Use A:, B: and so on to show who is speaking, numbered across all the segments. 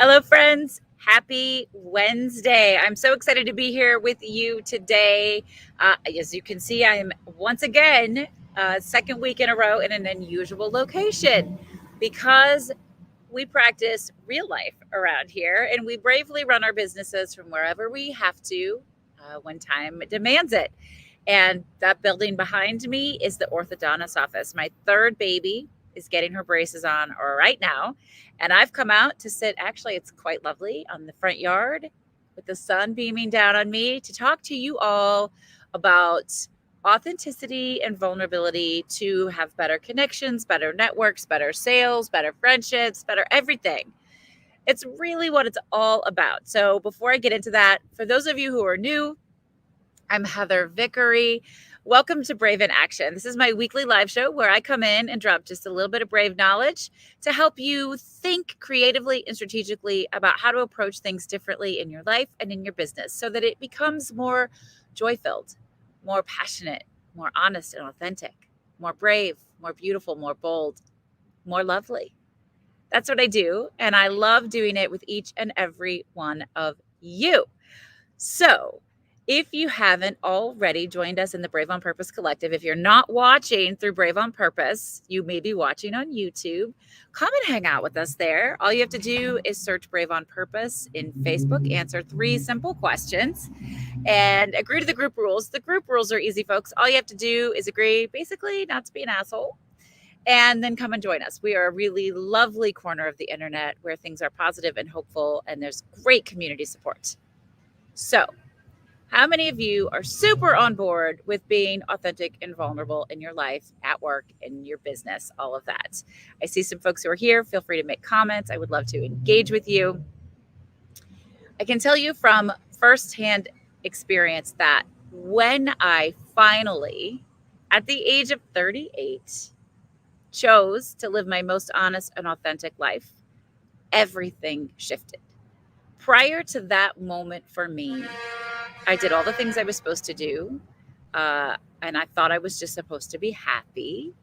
A: Hello, friends. Happy Wednesday. I'm so excited to be here with you today. As you can see, I am once again, second week in a row in an unusual location because we practice real life around here and we bravely run our businesses from wherever we have to when time demands it. And that building behind me is the orthodontist office. My third baby is getting her braces on right now. And I've come out to sit, actually, it's quite lovely on the front yard with the sun beaming down on me to talk to you all about authenticity and vulnerability to have better connections, better networks, better sales, better friendships, better everything. It's really what it's all about. So before I get into that, for those of you who are new, I'm Heather Vickery. Welcome to Brave in Action. This is my weekly live show where I come in and drop just a little bit of brave knowledge to help you think creatively and strategically about how to approach things differently in your life and in your business so that it becomes more joy-filled, more passionate, more honest and authentic, more brave, more beautiful, more bold, more lovely. That's what I do, and I love doing it with each and every one of you. So, if you haven't already joined us in the Brave on Purpose Collective, if you're not watching through Brave on Purpose, you may be watching on YouTube. Come and hang out with us there. All you have to do is search Brave on Purpose in Facebook, answer 3 simple questions, and agree to the group rules. The group rules are easy, folks. All you have to do is agree, basically, not to be an asshole, and then come and join us. We are a really lovely corner of the internet where things are positive and hopeful, and there's great community support. So, how many of you are super on board with being authentic and vulnerable in your life, at work, in your business, all of that? I see some folks who are here. Feel free to make comments. I would love to engage with you. I can tell you from firsthand experience that when I finally, at the age of 38, chose to live my most honest and authentic life, everything shifted. Prior to that moment for me, I did all the things I was supposed to do. And I thought I was just supposed to be happy.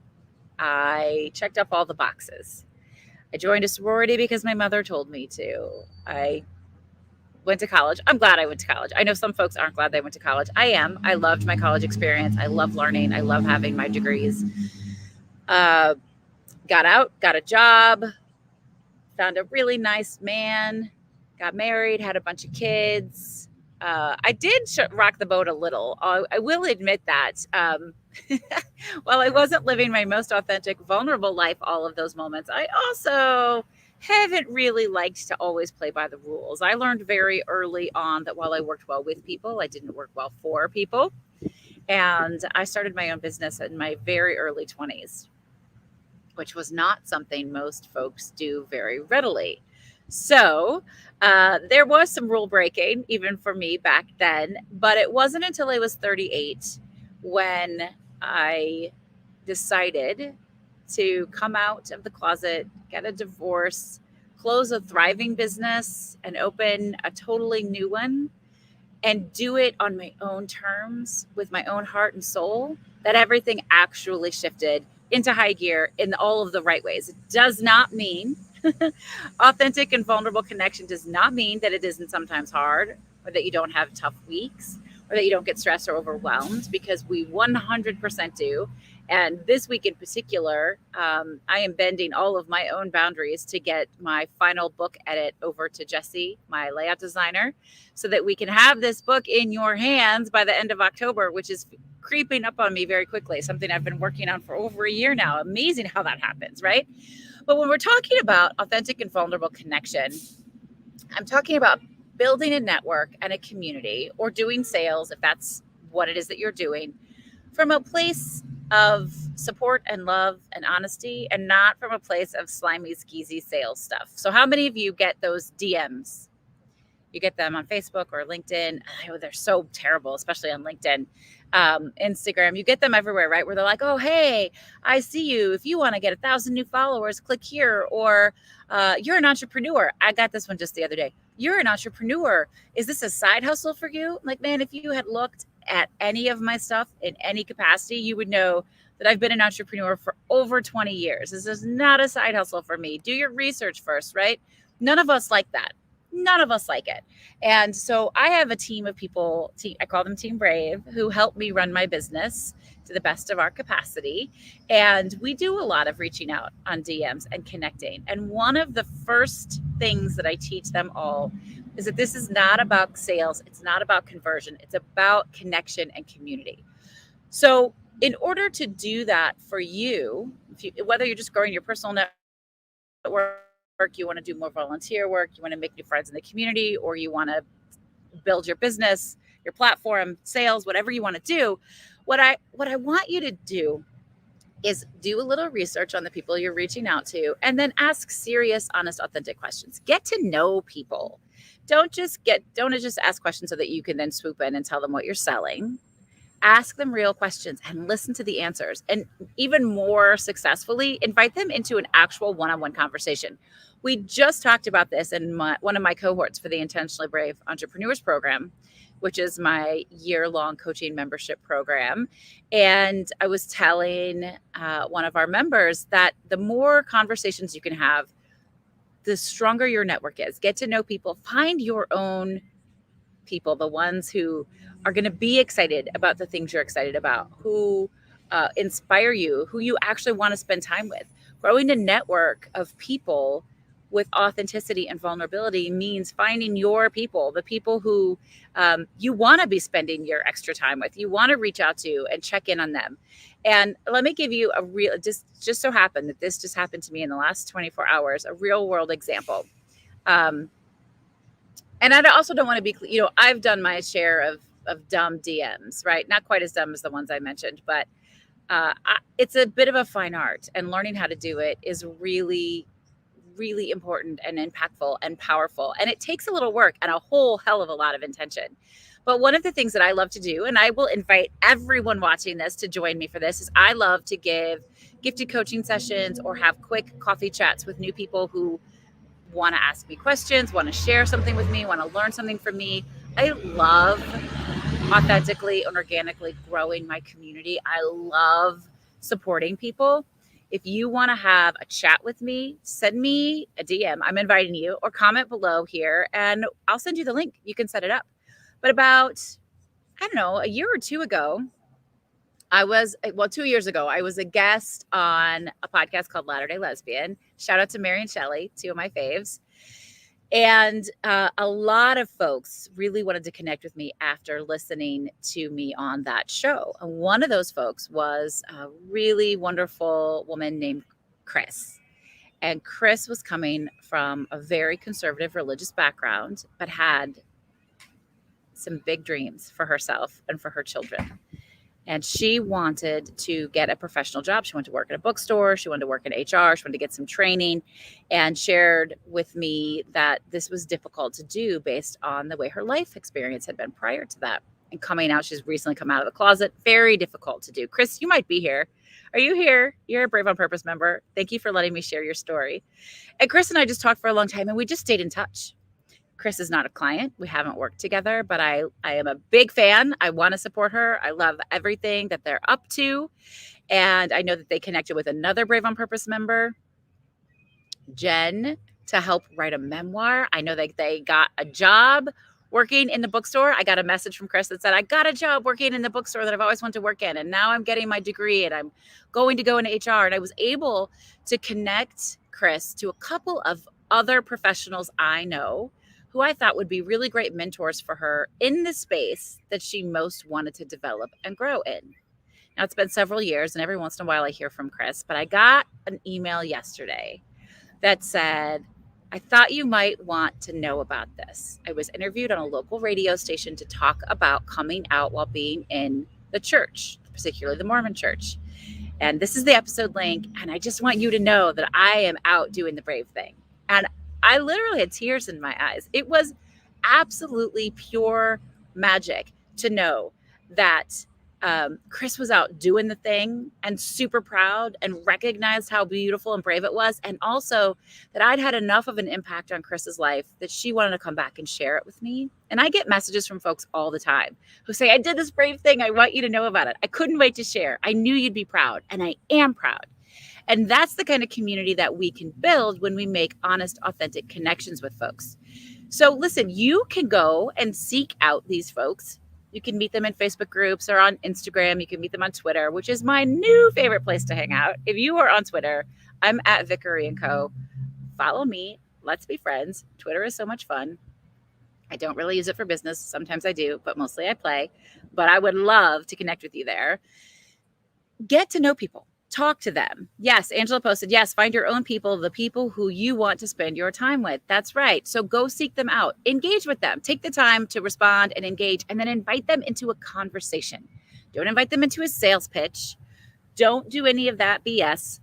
A: I checked off all the boxes. I joined a sorority because my mother told me to. I went to college. I'm glad I went to college. I know some folks aren't glad they went to college. I am. I loved my college experience. I love learning. I love having my degrees. Got out, got a job, found a really nice man, got married, had a bunch of kids. I did rock the boat a little. I will admit that. While I wasn't living my most authentic, vulnerable life all of those moments, I also haven't really liked to always play by the rules. I learned very early on that while I worked well with people, I didn't work well for people. And I started my own business in my very early 20s, which was not something most folks do very readily. So there was some rule breaking, even for me back then, but it wasn't until I was 38 when I decided to come out of the closet, get a divorce, close a thriving business, and open a totally new one, and do it on my own terms with my own heart and soul, that everything actually shifted into high gear in all of the right ways. It does not mean authentic and vulnerable connection does not mean that it isn't sometimes hard or that you don't have tough weeks or that you don't get stressed or overwhelmed, because we 100% do. And this week in particular, I am bending all of my own boundaries to get my final book edit over to Jessie, my layout designer, so that we can have this book in your hands by the end of October, which is creeping up on me very quickly, something I've been working on for over a year now. Amazing how that happens, right? But when we're talking about authentic and vulnerable connection, I'm talking about building a network and a community, or doing sales, if that's what it is that you're doing, from a place of support and love and honesty, and not from a place of slimy, skeezy sales stuff. So how many of you get those DMs? You get them on Facebook or LinkedIn. Oh, they're so terrible, especially on LinkedIn, Instagram. You get them everywhere, right? Where they're like, oh, hey, I see you. If you want to get 1,000 new followers, click here. Or you're an entrepreneur. I got this one just the other day. You're an entrepreneur. Is this a side hustle for you? Like, man, if you had looked at any of my stuff in any capacity, you would know that I've been an entrepreneur for over 20 years. This is not a side hustle for me. Do your research first, right? None of us like that. None of us like it. And so I have a team of people, I call them Team Brave, who help me run my business to the best of our capacity. And we do a lot of reaching out on DMs and connecting. And one of the first things that I teach them all is that this is not about sales. It's not about conversion. It's about connection and community. So in order to do that for you, whether you're just growing your personal network, you want to do more volunteer work, you want to make new friends in the community, or you want to build your business, your platform, sales, whatever you want to do, what I want you to do is do a little research on the people you're reaching out to, and then ask serious, honest, authentic questions. Get to know people. Don't just ask questions so that you can then swoop in and tell them what you're selling. Ask them real questions and listen to the answers. And even more successfully, invite them into an actual one-on-one conversation. We just talked about this in one of my cohorts for the Intentionally Brave Entrepreneurs Program, which is my year-long coaching membership program. And I was telling one of our members that the more conversations you can have, the stronger your network is. Get to know people. Find your own people, the ones who are going to be excited about the things you're excited about, who inspire you, who you actually want to spend time with. Growing a network of people with authenticity and vulnerability means finding your people, the people who you want to be spending your extra time with, you want to reach out to and check in on them. And let me give you a real, just so happened that this just happened to me in the last 24 hours, a real world example. And I also don't want to be, I've done my share of dumb DMs, right? Not quite as dumb as the ones I mentioned, but it's a bit of a fine art, and learning how to do it is really, really important and impactful and powerful. And it takes a little work and a whole hell of a lot of intention. But one of the things that I love to do, and I will invite everyone watching this to join me for this, is I love to give gifted coaching sessions or have quick coffee chats with new people who want to ask me questions, want to share something with me, want to learn something from me. I love authentically and organically growing my community. I love supporting people. If you want to have a chat with me, send me a DM. I'm inviting you, or comment below here and I'll send you the link. You can set it up. But about, I don't know, a year or two ago, 2 years ago, I was a guest on a podcast called Latter-day Lesbian. Shout out to Mary and Shelley, two of my faves. And a lot of folks really wanted to connect with me after listening to me on that show. And one of those folks was a really wonderful woman named Chris. And Chris was coming from a very conservative religious background, but had some big dreams for herself and for her children. And she wanted to get a professional job. She wanted to work at a bookstore. She wanted to work in HR. She wanted to get some training, and shared with me that this was difficult to do based on the way her life experience had been prior to that. And coming out, she's recently come out of the closet. Very difficult to do. Chris, you might be here. Are you here? You're a Brave on Purpose member. Thank you for letting me share your story. And Chris and I just talked for a long time, and we just stayed in touch. Chris is not a client. We haven't worked together, but I am a big fan. I want to support her. I love everything that they're up to. And I know that they connected with another Brave on Purpose member, Jen, to help write a memoir. I know that they got a job working in the bookstore. I got a message from Chris that said, I got a job working in the bookstore that I've always wanted to work in. And now I'm getting my degree and I'm going to go into HR. And I was able to connect Chris to a couple of other professionals I know who I thought would be really great mentors for her in the space that she most wanted to develop and grow in. Now, it's been several years, and every once in a while I hear from Chris, but I got an email yesterday that said, I thought you might want to know about this. I was interviewed on a local radio station to talk about coming out while being in the church, particularly the Mormon church. And this is the episode link, and I just want you to know that I am out doing the brave thing. And I literally had tears in my eyes. It was absolutely pure magic to know that Chris was out doing the thing and super proud and recognized how beautiful and brave it was. And also that I'd had enough of an impact on Chris's life that she wanted to come back and share it with me. And I get messages from folks all the time who say, I did this brave thing. I want you to know about it. I couldn't wait to share. I knew you'd be proud, and I am proud. And that's the kind of community that we can build when we make honest, authentic connections with folks. So listen, you can go and seek out these folks. You can meet them in Facebook groups or on Instagram. You can meet them on Twitter, which is my new favorite place to hang out. If you are on Twitter, I'm at Vickery & Co. Follow me. Let's be friends. Twitter is so much fun. I don't really use it for business. Sometimes I do, but mostly I play. But I would love to connect with you there. Get to know people. Talk to them. Yes, Angela posted, yes, find your own people, the people who you want to spend your time with. That's right. So go seek them out. Engage with them. Take the time to respond and engage, and then invite them into a conversation. Don't invite them into a sales pitch. Don't do any of that BS.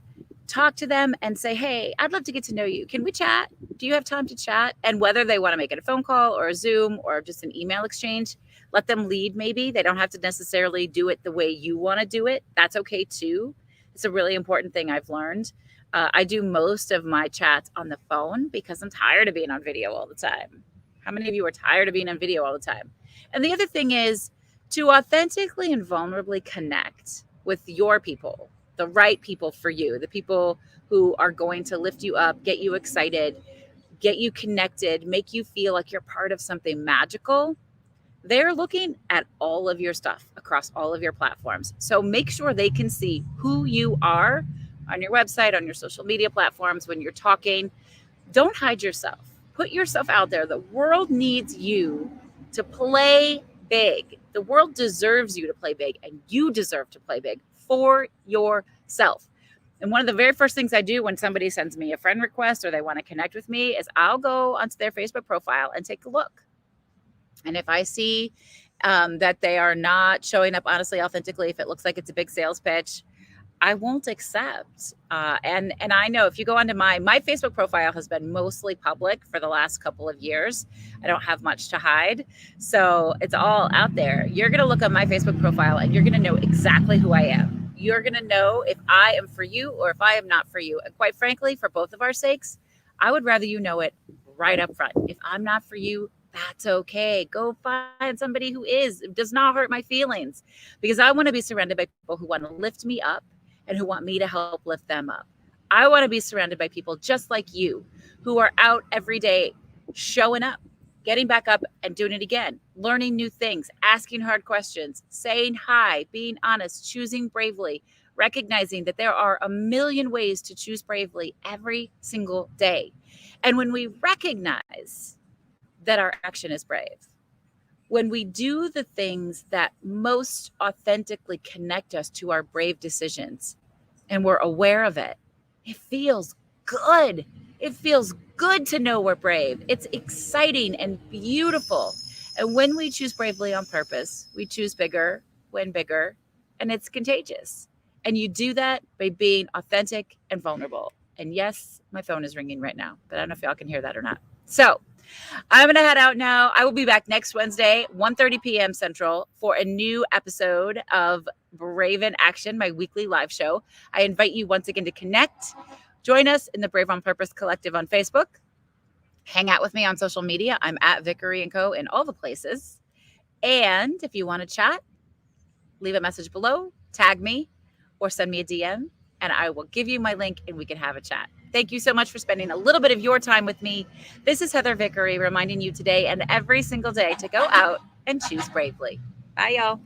A: Talk to them and say, hey, I'd love to get to know you. Can we chat? Do you have time to chat? And whether they want to make it a phone call or a Zoom or just an email exchange, let them lead maybe. They don't have to necessarily do it the way you want to do it. That's okay too. It's a really important thing I've learned. I do most of my chats on the phone because I'm tired of being on video all the time. How many of you are tired of being on video all the time? And the other thing is to authentically and vulnerably connect with your people, the right people for you, the people who are going to lift you up, get you excited, get you connected, make you feel like you're part of something magical. They're looking at all of your stuff across all of your platforms. So make sure they can see who you are on your website, on your social media platforms, when you're talking. Don't hide yourself. Put yourself out there. The world needs you to play big. The world deserves you to play big, and you deserve to play big for yourself. And one of the very first things I do when somebody sends me a friend request or they want to connect with me is I'll go onto their Facebook profile and take a look. And if I see that they are not showing up honestly, authentically, if it looks like it's a big sales pitch, I won't accept. And I know if you go onto my Facebook profile has been mostly public for the last couple of years. I don't have much to hide. So it's all out there. You're going to look at my Facebook profile and you're going to know exactly who I am. You're going to know if I am for you or if I am not for you. And quite frankly, for both of our sakes, I would rather you know it right up front. If I'm not for you, that's okay. Go find somebody who is. It does not hurt my feelings, because I want to be surrounded by people who want to lift me up and who want me to help lift them up. I want to be surrounded by people just like you who are out every day, showing up, getting back up and doing it again, learning new things, asking hard questions, saying hi, being honest, choosing bravely, recognizing that there are a million ways to choose bravely every single day. And when we recognize that our action is brave, when we do the things that most authentically connect us to our brave decisions and we're aware of it, it feels good. It feels good to know we're brave. It's exciting and beautiful. And when we choose bravely on purpose, we choose bigger, win bigger, and it's contagious. And you do that by being authentic and vulnerable. And yes, my phone is ringing right now, but I don't know if y'all can hear that or not. So I'm going to head out now. I will be back next Wednesday, 1:30 p.m. Central, for a new episode of Brave in Action, my weekly live show. I invite you once again to connect. Join us in the Brave on Purpose Collective on Facebook. Hang out with me on social media. I'm at Vickery & Co. in all the places. And if you want to chat, leave a message below, tag me, or send me a DM, and I will give you my link and we can have a chat. Thank you so much for spending a little bit of your time with me. This is Heather Vickery reminding you today and every single day to go out and choose bravely. Bye, y'all.